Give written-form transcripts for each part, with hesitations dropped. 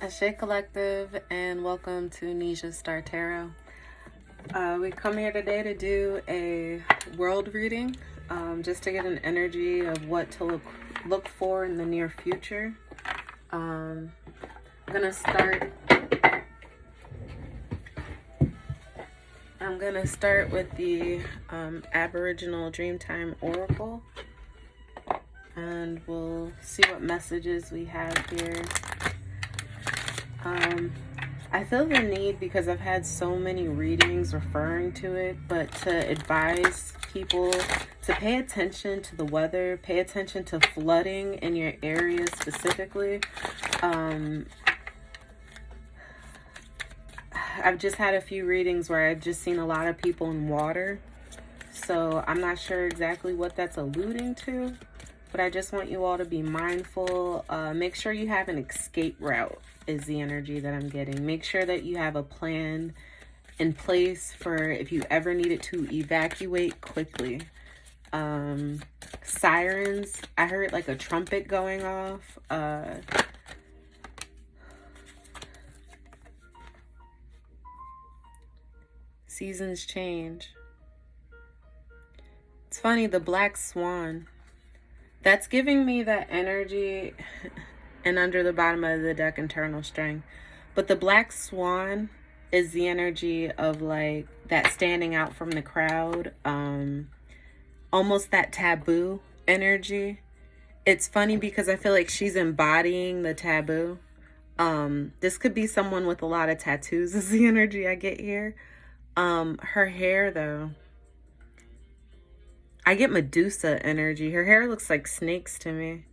Ashe Collective, and welcome to Nesia Star Tarot. We come here today to do a world reading, just to get an energy of what to look for in the near future. I'm gonna start with the Aboriginal Dreamtime Oracle, and we'll see what messages we have here. I feel the need, because I've had so many readings referring to it, but to advise people to pay attention to the weather, pay attention to flooding in your area specifically. I've just had a few readings where I've just seen a lot of people in water, so I'm not sure exactly what that's alluding to, but I just want you all to be mindful. Make sure you have an escape route is the energy that I'm getting. Make sure that you have a plan in place for if you ever needed to evacuate quickly. Sirens, I heard like a trumpet going off. Seasons change. It's funny, the black swan, that's giving me that energy. And under the bottom of the deck, internal strength. But the black swan is the energy of like that standing out from the crowd. Almost that taboo energy. It's funny because I feel like she's embodying the taboo. This could be someone with a lot of tattoos is the energy I get here. Her hair though, I get Medusa energy. Her hair looks like snakes to me.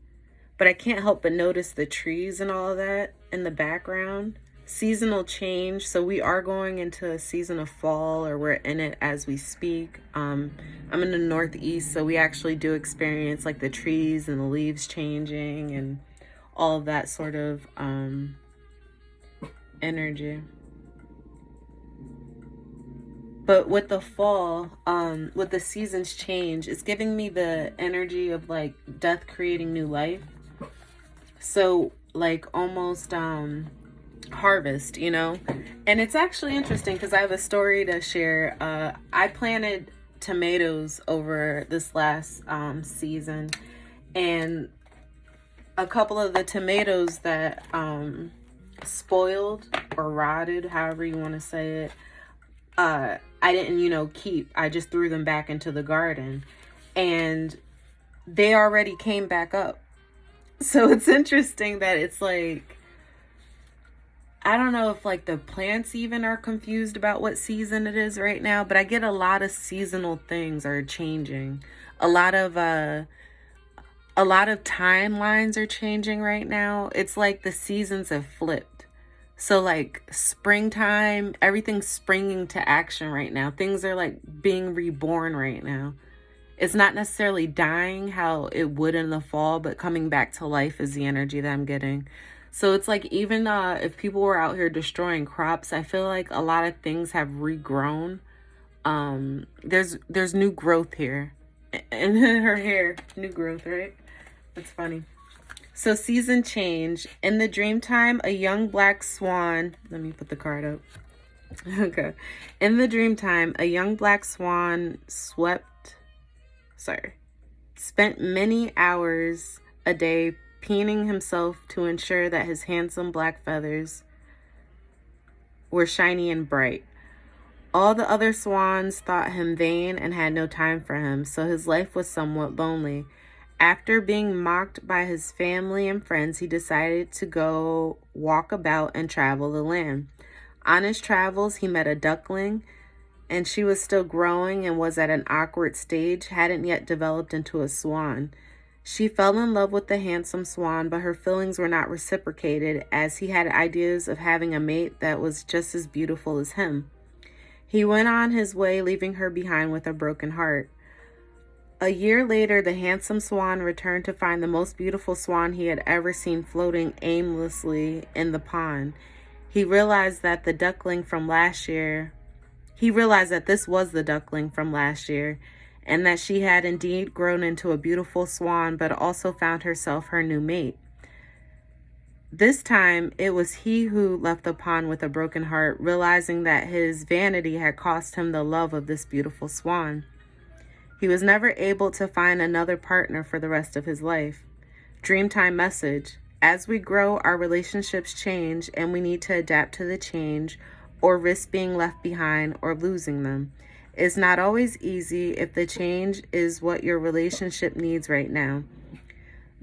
But I can't help but notice the trees and all of that in the background. Seasonal change. So we are going into a season of fall, or we're in it as we speak. I'm in the Northeast, so we actually do experience like the trees and the leaves changing and all of that sort of energy. But with the fall, with the seasons change, it's giving me the energy of like death creating new life. So like almost harvest, you know. And it's actually interesting because I have a story to share. I planted tomatoes over this last season, and a couple of the tomatoes that spoiled or rotted, however you want to say it, I didn't keep. I just threw them back into the garden, and they already came back up. So it's interesting that it's like, I don't know if like the plants even are confused about what season it is right now, but I get a lot of seasonal things are changing. A lot of timelines are changing right now. It's like the seasons have flipped. So like springtime, everything's springing to action right now. Things are like being reborn right now. It's not necessarily dying how it would in the fall, but coming back to life is the energy that I'm getting. So it's like even if people were out here destroying crops, I feel like a lot of things have regrown. There's new growth here. And her hair, new growth, right? That's funny. So season change. In the Dreamtime, a young black swan. Let me put the card up. Okay. In the Dreamtime, a young black swan spent many hours a day preening himself to ensure that his handsome black feathers were shiny and bright. All the other swans thought him vain and had no time for him, so his life was somewhat lonely. After being mocked by his family and friends, he decided to go walk about and travel the land. On his travels, he met a duckling, and she was still growing and was at an awkward stage, hadn't yet developed into a swan. She fell in love with the handsome swan, but her feelings were not reciprocated, as he had ideas of having a mate that was just as beautiful as him. He went on his way, leaving her behind with a broken heart. A year later, the handsome swan returned to find the most beautiful swan he had ever seen floating aimlessly in the pond. He realized that this was the duckling from last year, and that she had indeed grown into a beautiful swan, but also found herself her new mate. This time, it was he who left the pond with a broken heart, realizing that his vanity had cost him the love of this beautiful swan. He was never able to find another partner for the rest of his life. Dreamtime message. As we grow, our relationships change, and we need to adapt to the change or risk being left behind or losing them. It's not always easy if the change is what your relationship needs right now.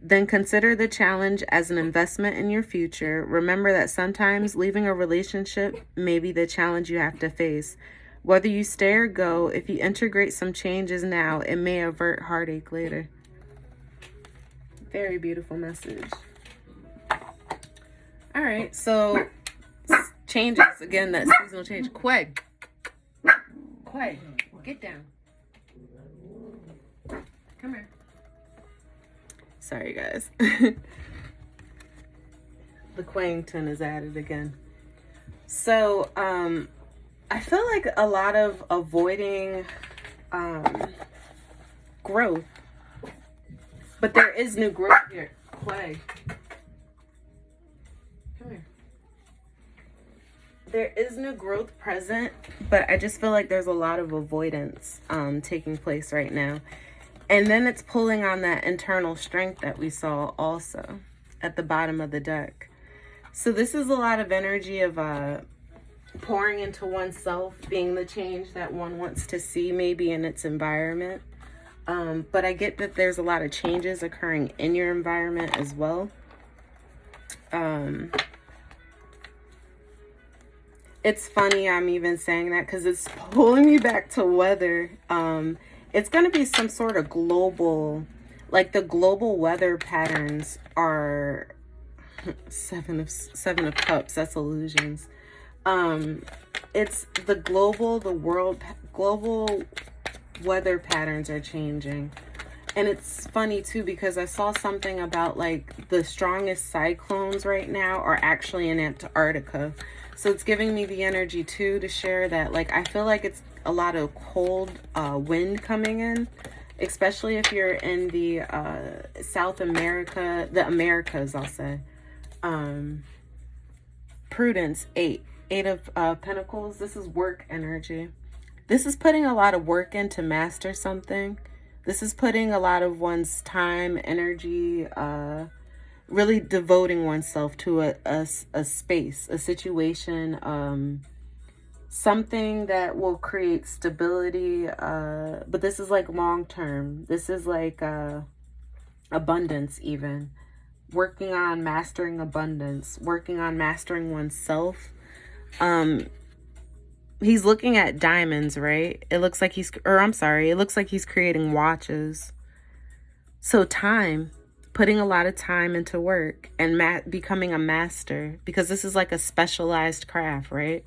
Then consider the challenge as an investment in your future. Remember that sometimes leaving a relationship may be the challenge you have to face. Whether you stay or go, if you integrate some changes now, it may avert heartache later. Very beautiful message. All right, so changes. Again, that seasonal change. Quay, get down. Come here. Sorry, guys. The Quangton is added again. So, I feel like a lot of avoiding growth. But there is new growth here. Quay. Come here. There is new growth present, but I just feel like there's a lot of avoidance taking place right now. And then it's pulling on that internal strength that we saw also at the bottom of the deck. So this is a lot of energy of pouring into oneself, being the change that one wants to see maybe in its environment. But I get that there's a lot of changes occurring in your environment as well. It's funny I'm even saying that because it's pulling me back to weather. It's going to be some sort of global, like the global weather patterns are seven of cups. That's illusions. It's the global weather patterns are changing. And it's funny too, because I saw something about like the strongest cyclones right now are actually in Antarctica. So it's giving me the energy too to share that, like, I feel like it's a lot of cold wind coming in, especially if you're in the South America, the Americas, I'll say. Prudence, 8 of Pentacles. This is work energy. This is putting a lot of work in to master something. This is putting a lot of one's time, energy, really devoting oneself to a space, a situation, something that will create stability. But this is like long term. This is like abundance even. Working on mastering abundance, working on mastering oneself. He's looking at diamonds, right? It looks like it looks like he's creating watches. So time, putting a lot of time into work and becoming a master, because this is like a specialized craft, right?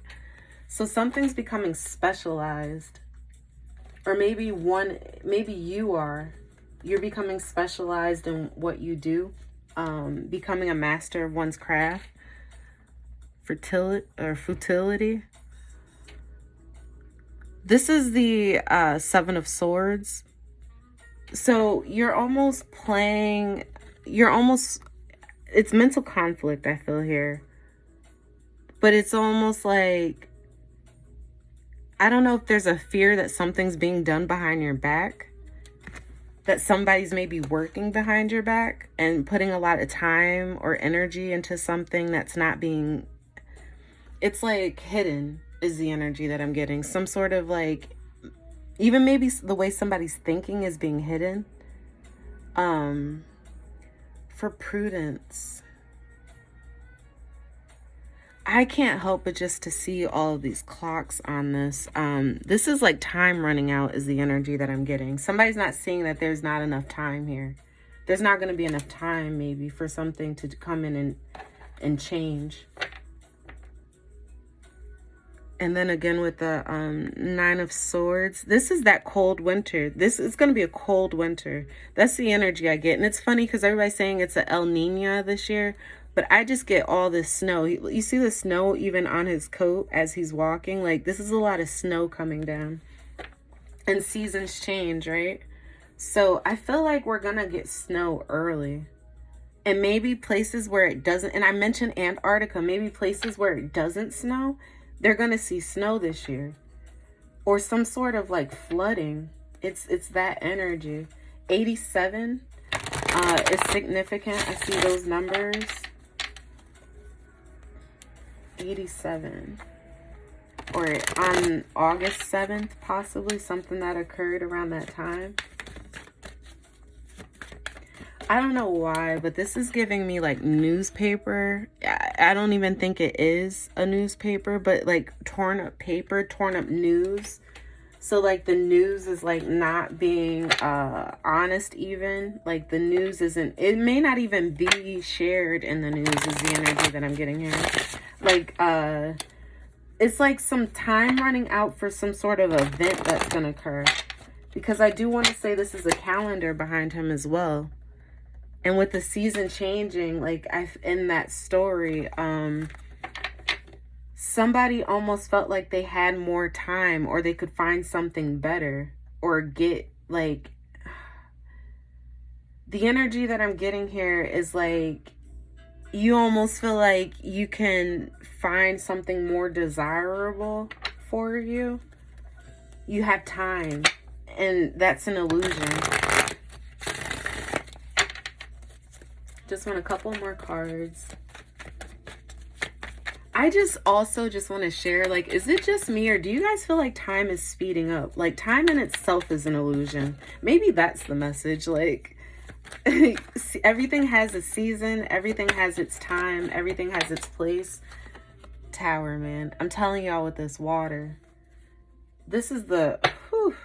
So something's becoming specialized, or maybe you're becoming specialized in what you do, becoming a master of one's craft, futility. This is the 7 of Swords. So it's mental conflict, I feel here. But it's almost like, I don't know if there's a fear that something's being done behind your back, that somebody's maybe working behind your back and putting a lot of time or energy into something that's not being, it's like hidden is the energy that I'm getting. Some sort of like, even maybe the way somebody's thinking is being hidden. For prudence, I can't help but just to see all of these clocks on this. This is like time running out is the energy that I'm getting. Somebody's not seeing that there's not enough time here. There's not going to be enough time maybe for something to come in and change. And then again with the 9 of Swords, this is that cold winter. This is going to be a cold winter. That's the energy I get. And it's funny because everybody's saying it's a El Nino this year, but I just get all this snow. You see the snow even on his coat as he's walking? Like, this is a lot of snow coming down. And seasons change, right? So I feel like we're going to get snow early. And maybe places where it doesn't, and I mentioned Antarctica, maybe places where it doesn't snow, they're going to see snow this year. Or some sort of like flooding. It's that energy. 87 is significant. I see those numbers. 87. Or on August 7th, possibly, something that occurred around that time. I don't know why, but this is giving me like newspaper. I don't even think it is a newspaper, but like torn up paper, torn up news. So like the news is like not being honest even. Like the news isn't, it may not even be shared in the news is the energy that I'm getting here. Like it's like some time running out for some sort of event that's going to occur. Because I do want to say this is a calendar behind him as well. And with the season changing, like in that story, somebody almost felt like they had more time or they could find something better or get like, the energy that I'm getting here is like, you almost feel like you can find something more desirable for you. You have time, and that's an illusion. Just want a couple more cards. I just also just want to share, like, is it just me or do you guys feel like time is speeding up? Like, time in itself is an illusion. Maybe that's the message. Like, everything has a season. Everything has its time. Everything has its place. Tower, man. I'm telling y'all with this water. This is the... Whew.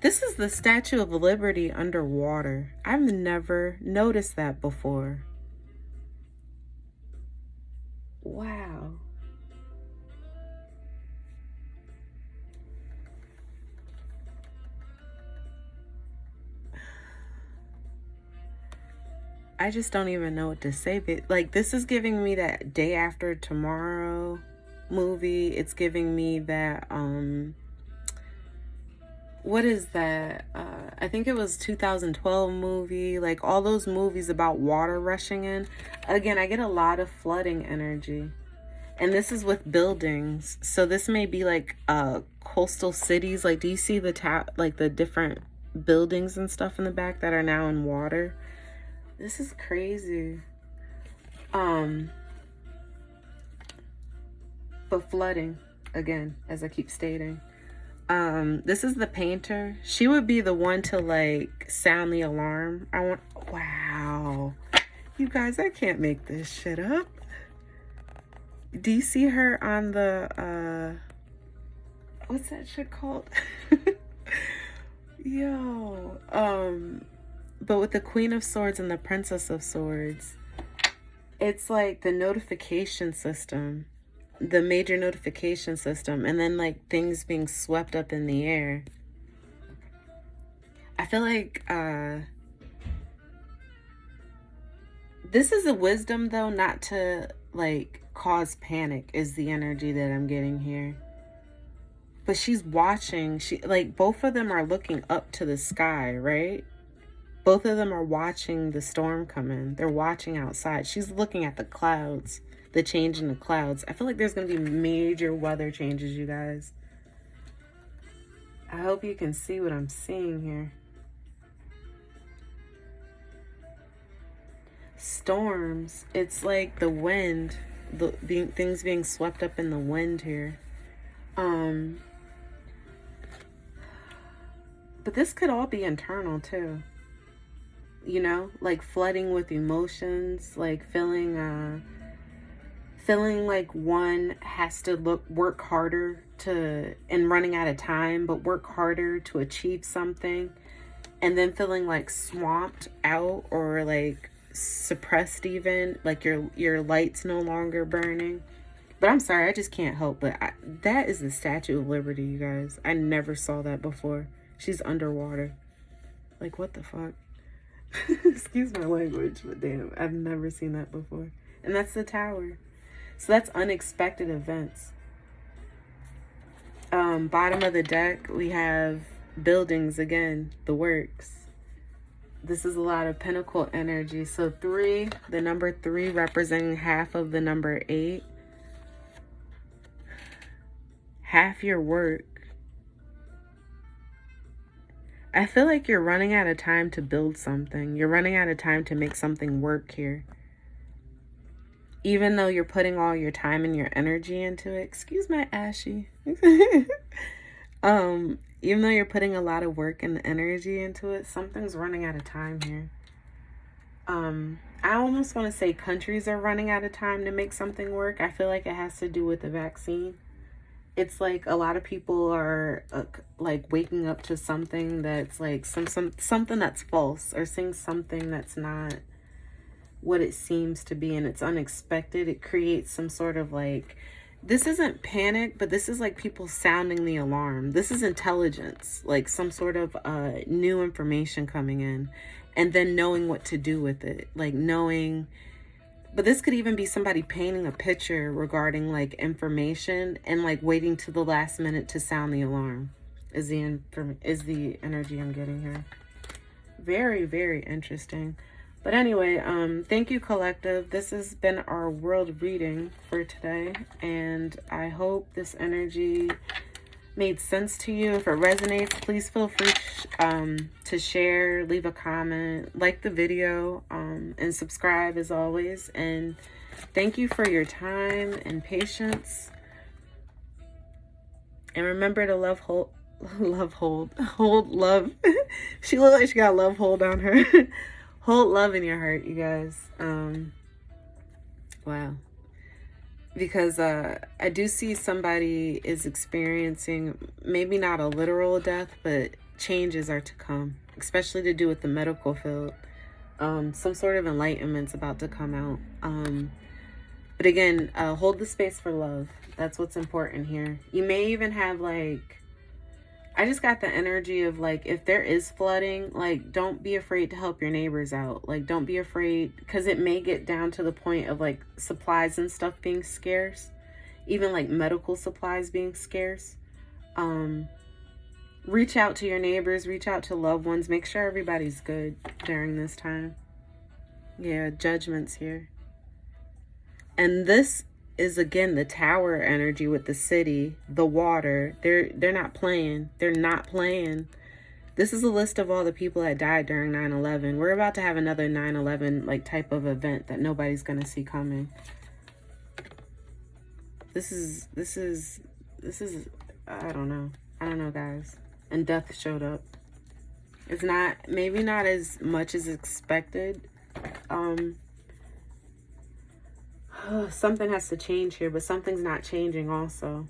This is the Statue of Liberty underwater. I've never noticed that before. Wow. I just don't even know what to say. But like, this is giving me that Day After Tomorrow movie. It's giving me that, what is that? I think it was 2012 movie. Like all those movies about water rushing in. Again, I get a lot of flooding energy. And this is with buildings. So this may be like coastal cities. Like, do you see the like the different buildings and stuff in the back that are now in water? This is crazy. But flooding, again, as I keep stating. This is the painter. She would be the one to like sound the alarm. Wow. You guys, I can't make this shit up. Do you see her on the, what's that shit called? Yo, but with the Queen of Swords and the Princess of Swords, it's like the notification system, the major notification system, and then like things being swept up in the air. I feel like this is a wisdom though, not to like cause panic is the energy that I'm getting here. But she's watching, like both of them are looking up to the sky, right? Both of them are watching the storm come in. They're watching outside. She's looking at the clouds, the change in the clouds. I feel like there's going to be major weather changes, you guys. I hope you can see what I'm seeing here. Storms. It's like the wind, things being swept up in the wind here. But this could all be internal too. You know, like flooding with emotions, like feeling like one has to work harder and running out of time, but work harder to achieve something, and then feeling like swamped out or like suppressed, even like your light's no longer burning. But I'm sorry, I just can't help but that is the Statue of Liberty, you guys. I never saw that before. She's underwater. Like, what the fuck? Excuse my language, but damn, I've never seen that before. And that's the Tower. So that's unexpected events. Bottom of the deck, we have buildings again, the works. This is a lot of pentacle energy. So 3, the number 3 representing half of the number 8. Half your work. I feel like you're running out of time to build something. You're running out of time to make something work here. Even though you're putting all your time and your energy into it. Excuse my ashy. Even though you're putting a lot of work and energy into it, something's running out of time here. I almost want to say countries are running out of time to make something work. I feel like it has to do with the vaccine. It's like a lot of people are like waking up to something that's like something that's false, or seeing something that's not what it seems to be, and it's unexpected. It creates some sort of like, this isn't panic, but this is like people sounding the alarm. This is intelligence, like some sort of new information coming in, and then knowing what to do with it, like knowing. But this could even be somebody painting a picture regarding like information and like waiting to the last minute to sound the alarm is the energy I'm getting here. Very, very interesting. But anyway, thank you, collective. This has been our world reading for today, and I hope this energy made sense to you. If it resonates, please feel free to share, leave a comment, like the video, and subscribe as always. And thank you for your time and patience. And remember to hold love. She looked like she got love hold on her. Hold love in your heart, you guys. Wow. Because I do see somebody is experiencing maybe not a literal death, but changes are to come, especially to do with the medical field. Some sort of enlightenment's about to come out. But again, hold the space for love. That's what's important here. You may even have like, I just got the energy of like, if there is flooding, like, don't be afraid to help your neighbors out. Like, don't be afraid, because it may get down to the point of like supplies and stuff being scarce, even like medical supplies being scarce. Reach out to your neighbors, reach out to loved ones, make sure everybody's good during this time. Yeah, judgments here. And this is again the tower energy with the city, the water. They're not playing. They're not playing. This is a list of all the people that died during 9/11. We're about to have another 9/11 like type of event that nobody's gonna see coming. This is I don't know, guys. And death showed up. It's not, maybe not as much as expected. Something has to change here, but something's not changing also.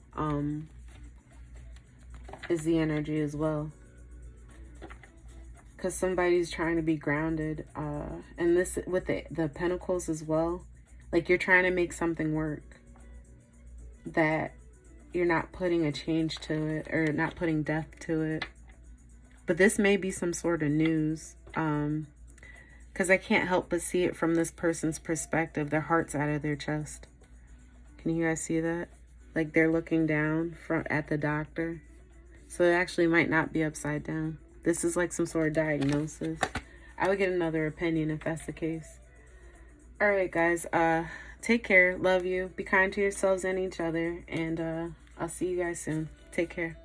Is the energy as well. Because somebody's trying to be grounded. And this with the pentacles as well. Like you're trying to make something work. That you're not putting a change to it, or not putting death to it. But this may be some sort of news. Because I can't help but see it from this person's perspective. Their heart's out of their chest. Can you guys see that? Like they're looking down at the doctor. So it actually might not be upside down. This is like some sort of diagnosis. I would get another opinion if that's the case. All right, guys. Take care. Love you. Be kind to yourselves and each other. And I'll see you guys soon. Take care.